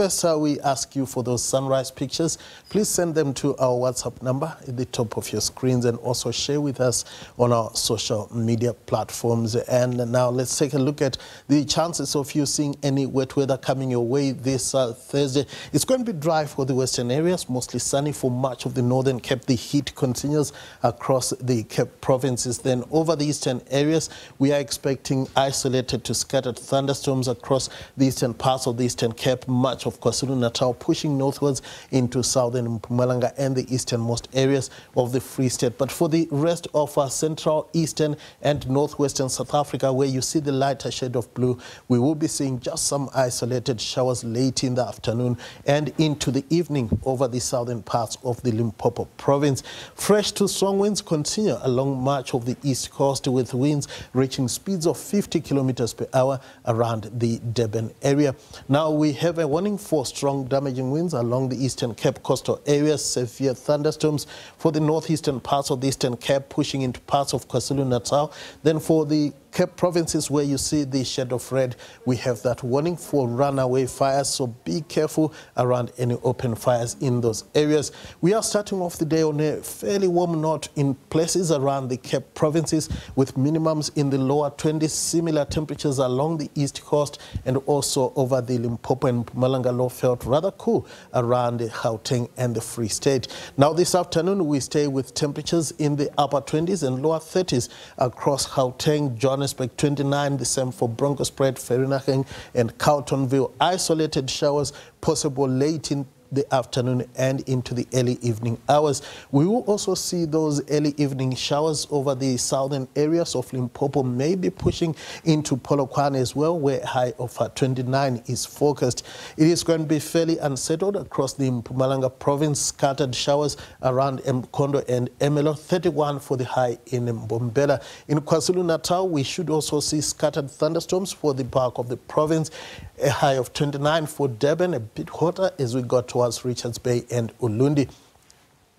first we ask you for those sunrise pictures. Please send them to our WhatsApp number at the top of your screens and also share with us on our social media platforms. And now let's take a look at the chances of you seeing any wet weather coming your way this Thursday. It's going to be dry for the western areas, mostly sunny for much of the northern Cape. The heat continues across the Cape provinces. Then over the eastern areas, we are expecting isolated to scattered thunderstorms across the eastern parts of the eastern Cape, much of KwaZulu-Natal, pushing northwards into southern Mpumalanga and the easternmost areas of the Free State. But for the rest of our central, eastern and northwestern South Africa, where you see the lighter shade of blue, we will be seeing just some isolated showers late in the afternoon and into the evening over the southern parts of the Limpopo province. Fresh to strong winds continue along much of the east coast, with winds reaching speeds of 50 kilometers per hour around the Durban area. Now we have a warning for strong damaging winds along the eastern Cape coastal areas, severe thunderstorms for the northeastern parts of the eastern Cape, pushing into parts of KwaZulu-Natal. Then for the Cape provinces where you see the shade of red, we have that warning for runaway fires, so be careful around any open fires in those areas. We are starting off the day on a fairly warm note in places around the Cape provinces, with minimums in the lower 20s, similar temperatures along the east coast and also over the Limpopo and Mpumalanga low felt rather cool around the Gauteng and the Free State. Now this afternoon we stay with temperatures in the upper 20s and lower 30s across Gauteng, Johannesburg 29, the same for Bronkhorstspruit, Vereeniging and Carletonville. Isolated showers possible late in the afternoon and into the early evening hours. We will also see those early evening showers over the southern areas of Limpopo, maybe pushing into Polokwane as well, where a high of 29 is forecast. It is going to be fairly unsettled across the Mpumalanga province, scattered showers around Mkondo and Emelo, 31 for the high in Mbombela. In KwaZulu-Natal, we should also see scattered thunderstorms for the bulk of the province, a high of 29 for Durban, a bit hotter as we got towards Richards Bay and Ulundi.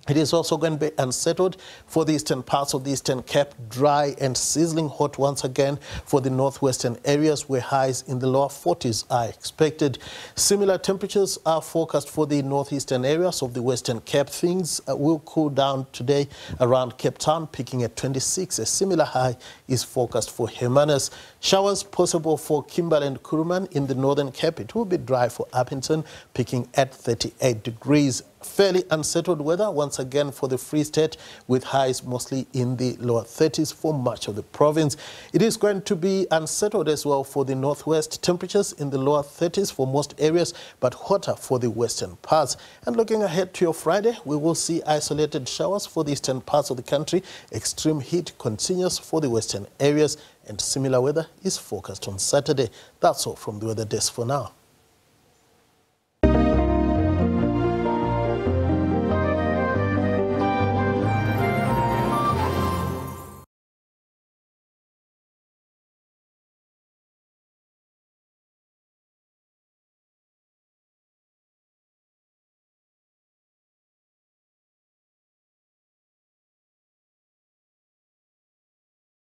It is also going to be unsettled for the eastern parts of the eastern Cape, dry and sizzling hot once again for the northwestern areas, where highs in the lower 40s are expected. Similar temperatures are forecast for the northeastern areas of the western Cape. Things will cool down today around Cape Town, peaking at 26. A similar high is forecast for Hermanus. Showers possible for Kimberley and Kuruman in the northern Cape. It will be dry for Appington, peaking at 38 degrees. Fairly unsettled weather once again for the Free State, with highs mostly in the lower 30s for much of the province. It is going to be unsettled as well for the northwest. Temperatures in the lower 30s for most areas, but hotter for the western parts. And looking ahead to your Friday, we will see isolated showers for the eastern parts of the country. Extreme heat continues for the western areas, and similar weather is forecast on Saturday. That's all from the weather desk for now.